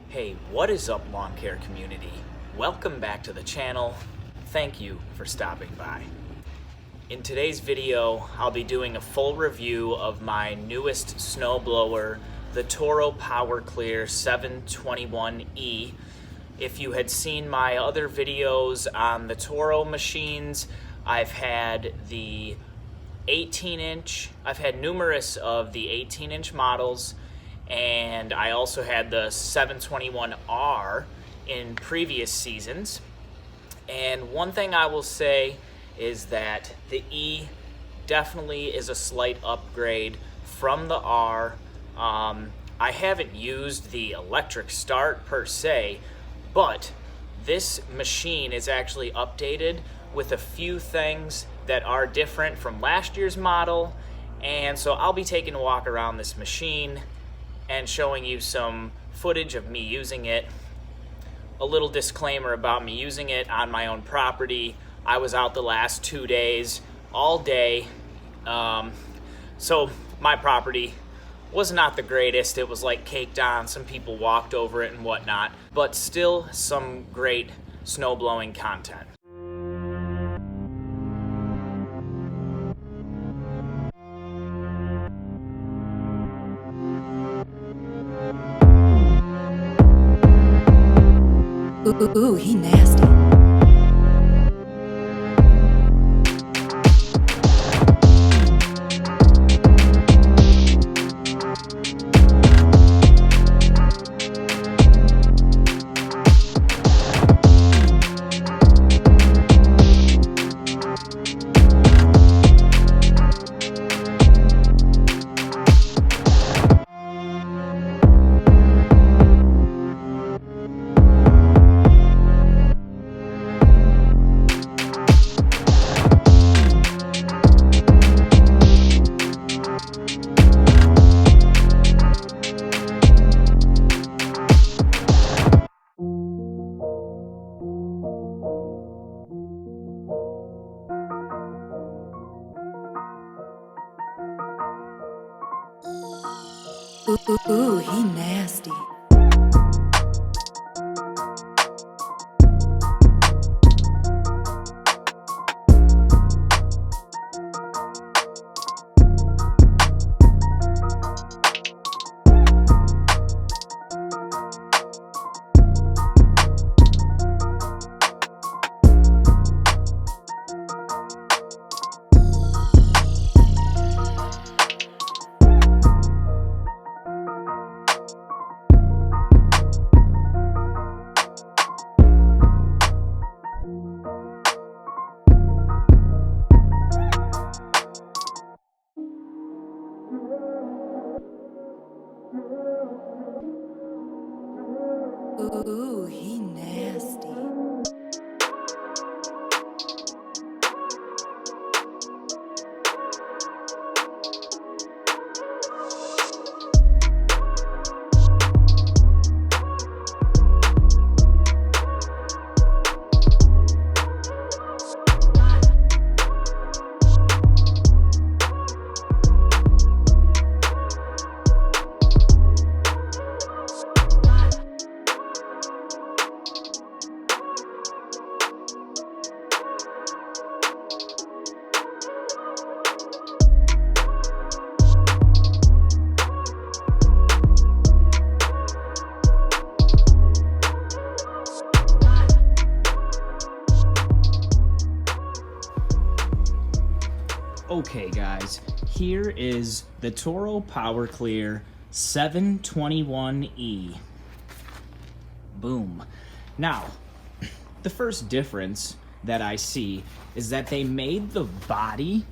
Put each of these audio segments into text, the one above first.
Hey, what is up, lawn care community? Welcome back to the channel. Thank you for stopping by. In today's video, I'll be doing a full review of my newest snowblower, the Toro Power Clear 721E. If you had seen my other videos on the Toro machines, I've had the 18-inch, I've had numerous of the 18-inch models, and I also had the 721R in previous seasons. And one thing I will say is that the E definitely is a slight upgrade from the R. I haven't used the electric start per se, but this machine is actually updated with a few things that are different from last year's model. And so I'll be taking a walk around this machine and showing you some footage of me using it. A little disclaimer about me using it on my own property. I was out the last 2 days, all day. So my property was not the greatest. It was like caked on. Some people walked over it and whatnot, but still some great snow blowing content. Ooh, he nasty. Ooh, he nasty. Ooh, he nasty. Okay guys, here is the Toro Power Clear 721E. Boom. Now, the first difference that I see is that they made the body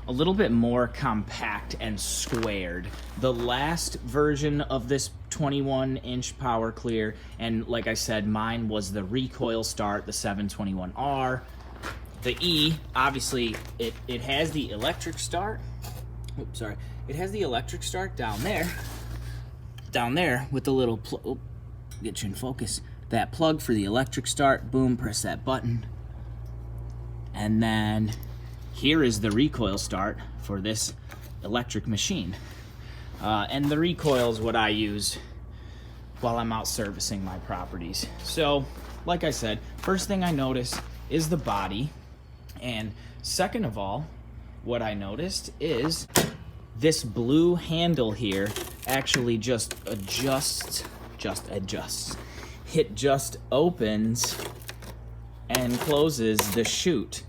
a little bit more compact and squared. The last version of this 21-inch Power Clear, and like I said, mine was the recoil start, the 721R. The E, obviously, it has the electric start. Oops, sorry. It has the electric start down there with the little plug. Get you in focus. That plug for the electric start. Boom, press that button. And then here is the recoil start for this electric machine. And the recoil is what I use while I'm out servicing my properties. So, like I said, first thing I notice is the body. And second of all, what I noticed is this blue handle here actually just adjusts. It just opens and closes the chute.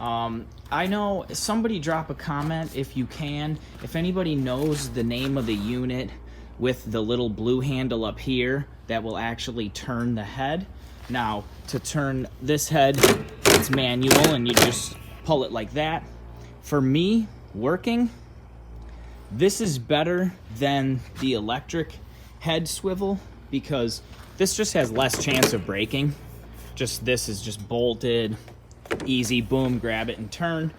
I know, somebody drop a comment if you can. If anybody knows the name of the unit with the little blue handle up here that will actually turn the head. Now, to turn this head, it's manual and you just pull it like that. For me, working, this is better than the electric head swivel because this just has less chance of breaking. This is just bolted, easy, boom, grab it and turn.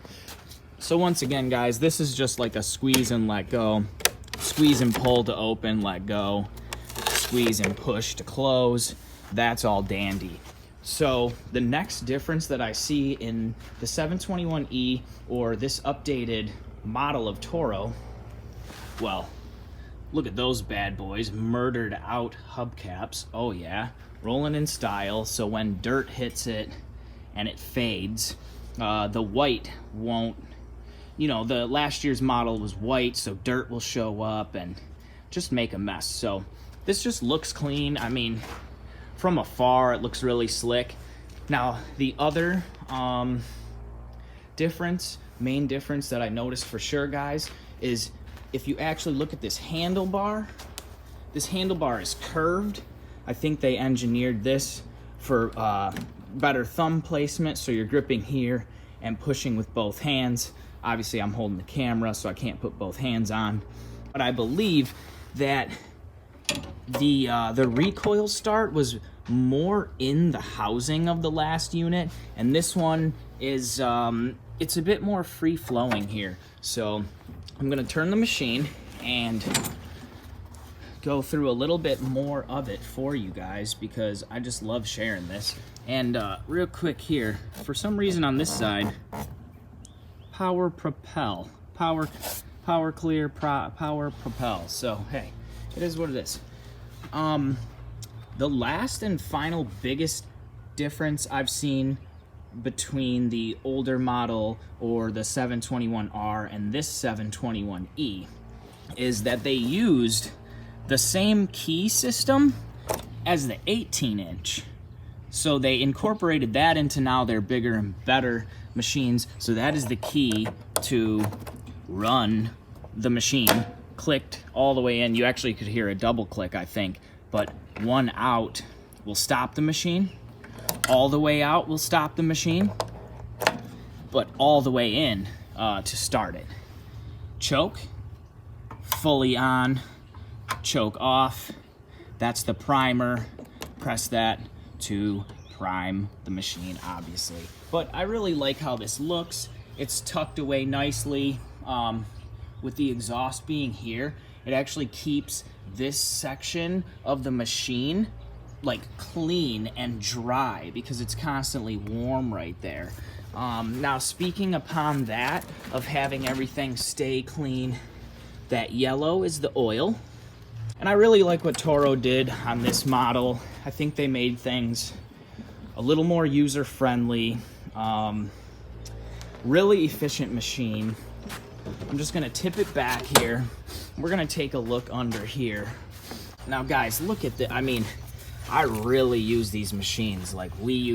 So once again, guys, this is just like a squeeze and let go, squeeze and pull to open, let go, squeeze and push to close. That's all dandy. So the next difference that I see in the 721E or this updated model of Toro, well, look at those bad boys, murdered out hubcaps. Oh yeah, rolling in style, so when dirt hits it and it fades, the white won't, you know, the last year's model was white, so dirt will show up and just make a mess. So this just looks clean. I mean, from afar, it looks really slick. Now, the other main difference that I noticed for sure, guys, is if you actually look at this handlebar is curved. I think they engineered this for better thumb placement, so you're gripping here and pushing with both hands. Obviously, I'm holding the camera, so I can't put both hands on. But I believe that the recoil start was more in the housing of the last unit, and this one is it's a bit more free flowing here. So I'm gonna turn the machine and go through a little bit more of it for you guys because I just love sharing this. And real quick here, for some reason on this side, power propel. So hey, it is what it is. The last and final biggest difference I've seen between the older model or the 721R and this 721E is that they used the same key system as the 18-inch. So they incorporated that into now their bigger and better machines. So that is the key to run the machine. Clicked all the way in. You actually could hear a double click, I think, but one out will stop the machine. All the way out will stop the machine, but all the way in to start it. Choke, fully on, choke off. That's the primer. Press that to prime the machine, obviously. But I really like how this looks. It's tucked away nicely. With the exhaust being here, it actually keeps this section of the machine like clean and dry because it's constantly warm right there. Now, speaking upon that, of having everything stay clean, that yellow is the oil. And I really like what Toro did on this model. I think they made things a little more user-friendly. Really efficient machine. I'm just gonna tip it back here. We're gonna take a look under here. Now guys, look at the, I mean, I really use these machines. Like we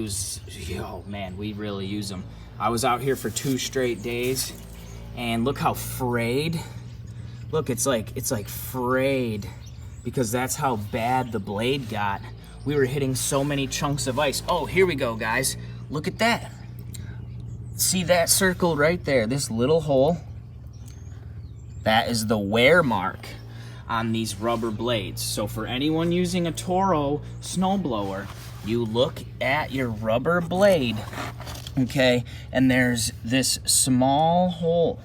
really use them. I was out here for 2 straight days and look how frayed. Look, it's like frayed because that's how bad the blade got. We were hitting so many chunks of ice. Oh, here we go, guys. Look at that. See that circle right there, this little hole? That is the wear mark on these rubber blades. So for anyone using a Toro snowblower, you look at your rubber blade, okay, and there's this small hole.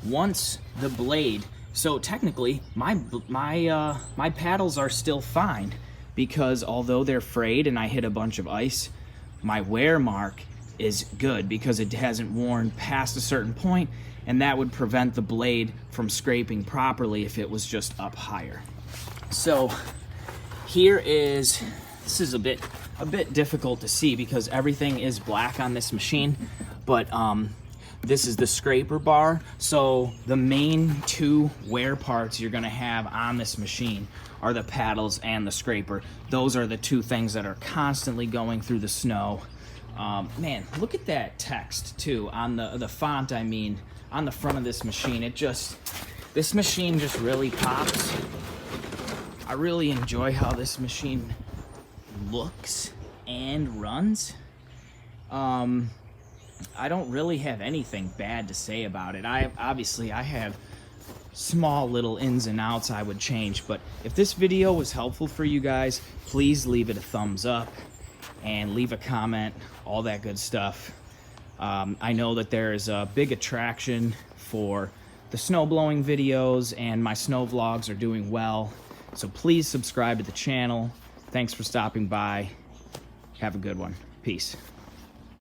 Once the blade, so technically my paddles are still fine because although they're frayed and I hit a bunch of ice, my wear mark is good because it hasn't worn past a certain point, and that would prevent the blade from scraping properly if it was just up higher. So Here is, this is a bit difficult to see because everything is black on this machine, but this is the scraper bar. So the main two wear parts you're gonna have on this machine are the paddles and the scraper. Those are the two things that are constantly going through the snow. Man, look at that text too, on the font, I mean, on the front of this machine. This machine just really pops. I really enjoy how this machine looks and runs. I don't really have anything bad to say about it. Obviously I have small little ins and outs I would change, but if this video was helpful for you guys, please leave it a thumbs up and leave a comment, all that good stuff. I know that there is a big attraction for the snow blowing videos, and my snow vlogs are doing well, so please subscribe to the channel. Thanks for stopping by. Have a good one. Peace.